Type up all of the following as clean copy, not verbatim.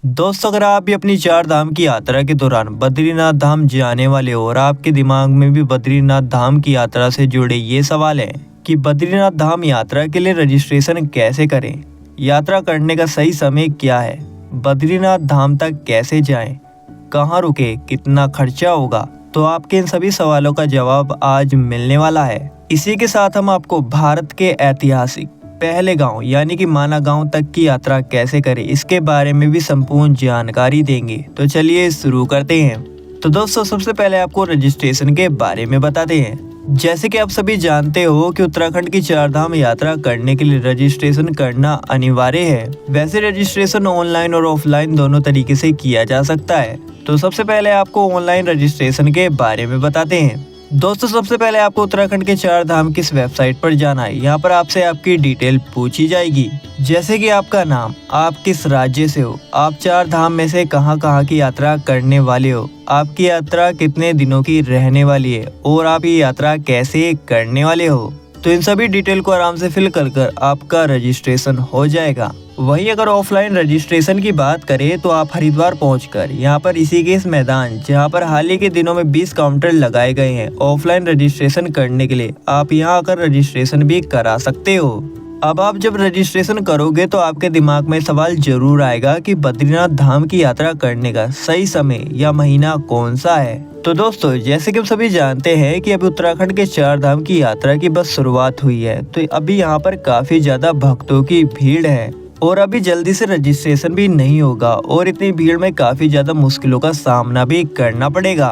दोस्तों, अगर आप भी अपनी चार धाम की यात्रा के दौरान बद्रीनाथ धाम जाने वाले हो और आपके दिमाग में भी बद्रीनाथ धाम की यात्रा से जुड़े ये सवाल है कि बद्रीनाथ धाम यात्रा के लिए रजिस्ट्रेशन कैसे करें, यात्रा करने का सही समय क्या है, बद्रीनाथ धाम तक कैसे जाएं, कहाँ रुके, कितना खर्चा होगा, तो आपके इन सभी सवालों का जवाब आज मिलने वाला है। इसी के साथ हम आपको भारत के ऐतिहासिक पहले गांव यानी कि माना गांव तक की यात्रा कैसे करें, इसके बारे में भी संपूर्ण जानकारी देंगे। तो चलिए शुरू करते हैं। तो दोस्तों, सबसे पहले आपको रजिस्ट्रेशन के बारे में बताते हैं। जैसे कि आप सभी जानते हो कि उत्तराखंड की चार धाम यात्रा करने के लिए रजिस्ट्रेशन करना अनिवार्य है। वैसे रजिस्ट्रेशन ऑनलाइन और ऑफलाइन दोनों तरीके से किया जा सकता है। तो सबसे पहले आपको ऑनलाइन रजिस्ट्रेशन के बारे में बताते हैं। दोस्तों, सबसे पहले आपको उत्तराखंड के चार धाम की वेबसाइट पर जाना है। यहाँ पर आपसे आपकी डिटेल पूछी जाएगी, जैसे कि आपका नाम, आप किस राज्य से हो, आप चार धाम में से कहाँ कहाँ की यात्रा करने वाले हो, आपकी यात्रा कितने दिनों की रहने वाली है और आप ये यात्रा कैसे करने वाले हो। तो इन सभी डिटेल को आराम से फिल कर आपका रजिस्ट्रेशन हो जाएगा। वहीं अगर ऑफलाइन रजिस्ट्रेशन की बात करें तो आप हरिद्वार पहुंचकर यहाँ पर ऋषिकेश मैदान, जहाँ पर हाल ही के दिनों में 20 काउंटर लगाए गए हैं ऑफलाइन रजिस्ट्रेशन करने के लिए, आप यहाँ आकर रजिस्ट्रेशन भी करा सकते हो। अब आप जब रजिस्ट्रेशन करोगे तो आपके दिमाग में सवाल जरूर आएगा कि बद्रीनाथ धाम की यात्रा करने का सही समय या महीना कौन सा है। तो दोस्तों, जैसे कि हम सभी जानते हैं कि अभी उत्तराखंड के चार धाम की यात्रा की बस शुरुआत हुई है, तो अभी यहाँ पर काफी ज्यादा भक्तों की भीड़ है और अभी जल्दी से रजिस्ट्रेशन भी नहीं होगा और इतनी भीड़ में काफी ज्यादा मुश्किलों का सामना भी करना पड़ेगा।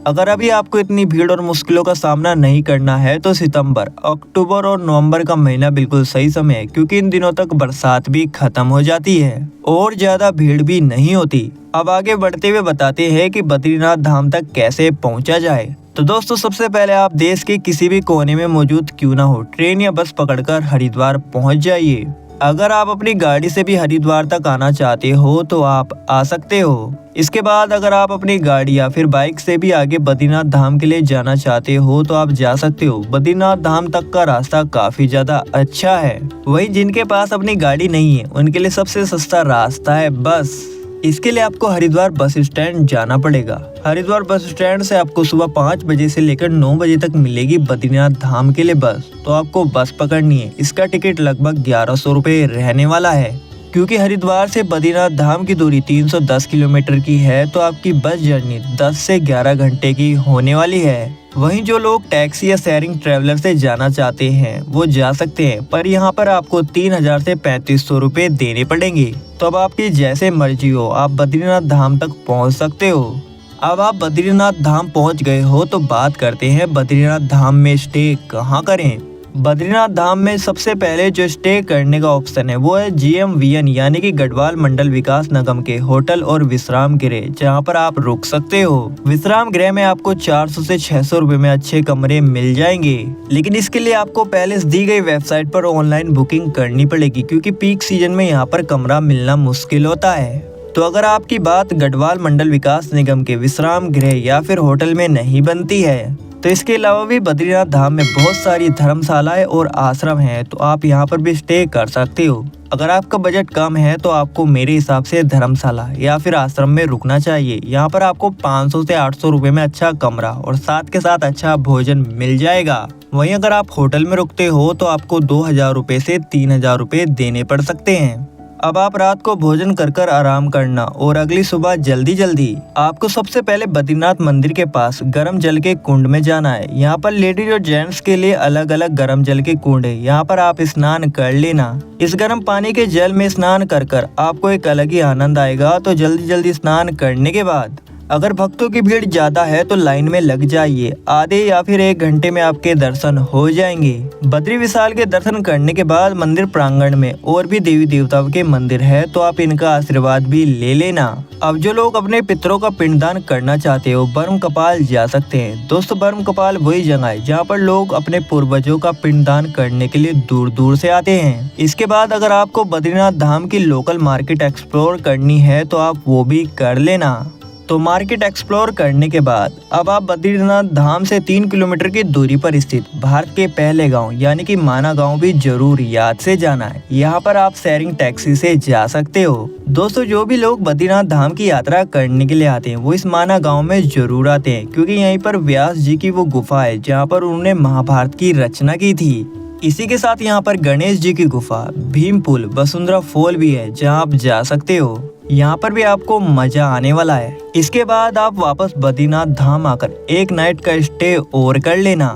अगर अभी आपको इतनी भीड़ और मुश्किलों का सामना नहीं करना है तो सितंबर, अक्टूबर और नवंबर का महीना बिल्कुल सही समय है, क्योंकि इन दिनों तक बरसात भी खत्म हो जाती है और ज्यादा भीड़ भी नहीं होती। अब आगे बढ़ते हुए बताते हैं कि बद्रीनाथ धाम तक कैसे पहुंचा जाए। तो दोस्तों, सबसे पहले आप देश के किसी भी कोने में मौजूद क्यों ना हो, ट्रेन या बस पकड़कर हरिद्वार पहुंच जाइए। अगर आप अपनी गाड़ी से भी हरिद्वार तक आना चाहते हो तो आप आ सकते हो। इसके बाद अगर आप अपनी गाड़ी या फिर बाइक से भी आगे बद्रीनाथ धाम के लिए जाना चाहते हो तो आप जा सकते हो। बद्रीनाथ धाम तक का रास्ता काफी ज्यादा अच्छा है। वहीं जिनके पास अपनी गाड़ी नहीं है उनके लिए सबसे सस्ता रास्ता है बस। इसके लिए आपको हरिद्वार बस स्टैंड जाना पड़ेगा। हरिद्वार बस स्टैंड से आपको सुबह 5 बजे से लेकर 9 बजे तक मिलेगी बद्रीनाथ धाम के लिए बस। तो आपको बस पकड़नी है। इसका टिकट लगभग 1100 रुपए रहने वाला है। क्योंकि हरिद्वार से बद्रीनाथ धाम की दूरी 310 किलोमीटर की है, तो आपकी बस जर्नी 10 से 11 घंटे की होने वाली है। वहीं जो लोग टैक्सी या शेयरिंग ट्रेवलर से जाना चाहते हैं वो जा सकते हैं, पर यहाँ पर आपको 3000 से 3500 रुपए देने पड़ेंगे। तो अब आपकी जैसे मर्जी हो, आप बद्रीनाथ धाम तक पहुँच सकते हो। अब आप बद्रीनाथ धाम पहुँच गए हो तो बात करते हैं बद्रीनाथ धाम में स्टे कहाँ करें। बद्रीनाथ धाम में सबसे पहले जो स्टे करने का ऑप्शन है वो है GMVN यानी कि गढ़वाल मंडल विकास निगम के होटल और विश्राम गृह, जहां पर आप रुक सकते हो। विश्राम गृह में आपको 400 से 600 रुपए में अच्छे कमरे मिल जाएंगे, लेकिन इसके लिए आपको पहले दी गई वेबसाइट पर ऑनलाइन बुकिंग करनी पड़ेगी, क्योंकि पीक सीजन में यहाँ पर कमरा मिलना मुश्किल होता है। तो अगर आपकी बात गढ़वाल मंडल विकास निगम के विश्राम गृह या फिर होटल में नहीं बनती है, तो इसके अलावा भी बद्रीनाथ धाम में बहुत सारी धर्मशालाएं और आश्रम हैं, तो आप यहां पर भी स्टे कर सकते हो। अगर आपका बजट कम है तो आपको मेरे हिसाब से धर्मशाला या फिर आश्रम में रुकना चाहिए। यहाँ पर आपको 500 से 800 रुपए में अच्छा कमरा और साथ के साथ अच्छा भोजन मिल जाएगा। वहीं अगर आप होटल में रुकते हो तो आपको 2000 रुपए से 3000 रुपए देने पड़ सकते हैं। अब आप रात को भोजन कर आराम करना और अगली सुबह जल्दी आपको सबसे पहले बद्रीनाथ मंदिर के पास गर्म जल के कुंड में जाना है। यहाँ पर लेडीज और जेंट्स के लिए अलग अलग गर्म जल के कुंड है, यहाँ पर आप स्नान कर लेना। इस गर्म पानी के जल में स्नान कर आपको एक अलग ही आनंद आएगा। तो जल्दी स्नान करने के बाद अगर भक्तों की भीड़ ज्यादा है तो लाइन में लग जाइए। आधे या फिर 1 घंटे में आपके दर्शन हो जाएंगे। बद्री विशाल के दर्शन करने के बाद मंदिर प्रांगण में और भी देवी देवताओं के मंदिर है, तो आप इनका आशीर्वाद भी ले लेना। अब जो लोग अपने पितरों का पिंडदान करना चाहते हो, बर्म कपाल जा सकते हैं। दोस्तों, बर्म कपाल वही जगह है जहाँ पर लोग अपने पूर्वजों का पिंडदान करने के लिए दूर दूर से आते हैं। इसके बाद अगर आपको बद्रीनाथ धाम की लोकल मार्केट एक्सप्लोर करनी है तो आप वो भी कर लेना। तो मार्केट एक्सप्लोर करने के बाद अब आप बद्रीनाथ धाम से 3 किलोमीटर की दूरी पर स्थित भारत के पहले गांव यानी कि माना गांव भी जरूर याद से जाना है। यहाँ पर आप शेयरिंग टैक्सी से जा सकते हो। दोस्तों, जो भी लोग बद्रीनाथ धाम की यात्रा करने के लिए आते हैं वो इस माना गांव में जरूर आते हैं, क्योंकि यहीं पर व्यास जी की वो गुफा है जहाँ पर उन्होंने महाभारत की रचना की थी। इसी के साथ यहाँ पर गणेश जी की गुफा, भीम पुल, वसुंधरा फॉल भी है जहाँ आप जा सकते हो। यहाँ पर भी आपको मजा आने वाला है। इसके बाद आप वापस बद्रीनाथ धाम आकर एक नाइट का स्टे और कर लेना।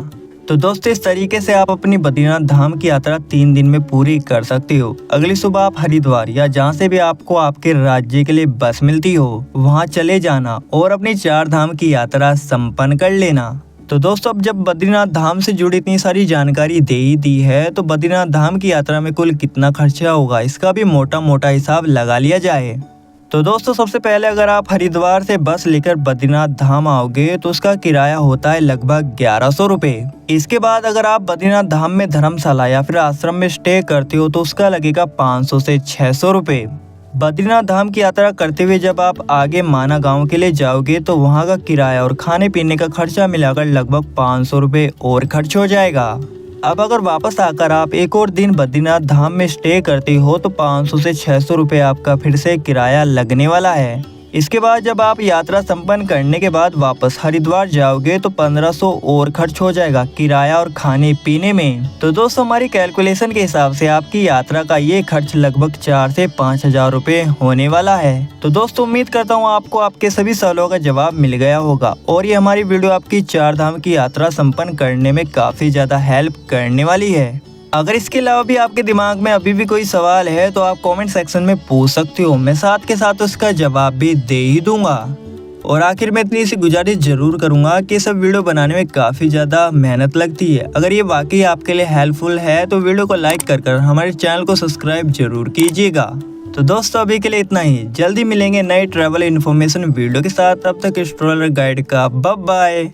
तो दोस्तों, इस तरीके से आप अपनी बद्रीनाथ धाम की यात्रा 3 दिन में पूरी कर सकते हो। अगली सुबह आप हरिद्वार या जहाँ से भी आपको आपके राज्य के लिए बस मिलती हो वहाँ चले जाना और अपनी 4 धाम की यात्रा संपन्न कर लेना। तो दोस्तों, अब जब बद्रीनाथ धाम से जुड़ी इतनी सारी जानकारी दे ही दी है तो बद्रीनाथ धाम की यात्रा में कुल कितना खर्चा होगा इसका भी मोटा मोटा हिसाब लगा लिया जाए। तो दोस्तों, सबसे पहले अगर आप हरिद्वार से बस लेकर बद्रीनाथ धाम आओगे तो उसका किराया होता है लगभग 1100 रुपये। इसके बाद अगर आप बद्रीनाथ धाम में धर्मशाला या फिर आश्रम में स्टे करते हो तो उसका लगेगा 500 से 600 रुपये। बद्रीनाथ धाम की यात्रा करते हुए जब आप आगे माना गांव के लिए जाओगे तो वहां का किराया और खाने पीने का खर्चा मिलाकर लगभग 500 रुपये और खर्च हो जाएगा। अब अगर वापस आकर आप एक और दिन बद्रीनाथ धाम में स्टे करते हो तो 500 से 600 रुपये आपका फिर से किराया लगने वाला है। इसके बाद जब आप यात्रा संपन्न करने के बाद वापस हरिद्वार जाओगे तो 1500 और खर्च हो जाएगा किराया और खाने पीने में। तो दोस्तों, हमारी कैलकुलेशन के हिसाब से आपकी यात्रा का ये खर्च लगभग 4 से 5,000 रुपये होने वाला है। तो दोस्तों, उम्मीद करता हूँ आपको आपके सभी सवालों का जवाब मिल गया होगा और ये हमारी वीडियो आपकी 4 धाम की यात्रा संपन्न करने में काफी ज्यादा हेल्प करने वाली है। अगर इसके अलावा भी आपके दिमाग में अभी भी कोई सवाल है तो आप कमेंट सेक्शन में पूछ सकते हो, मैं साथ के साथ उसका जवाब भी दे ही दूंगा। और आखिर में इतनी सी गुजारिश जरूर करूंगा कि सब वीडियो बनाने में काफी ज्यादा मेहनत लगती है। अगर ये वाकई आपके लिए हेल्पफुल है तो वीडियो को लाइक कर हमारे चैनल को सब्सक्राइब जरूर कीजिएगा। तो दोस्तों, अभी के लिए इतना ही। जल्दी मिलेंगे नए ट्रैवल इन्फॉर्मेशन वीडियो के साथ। तब तक एक्सप्लोरर गाइड का बाय बाय।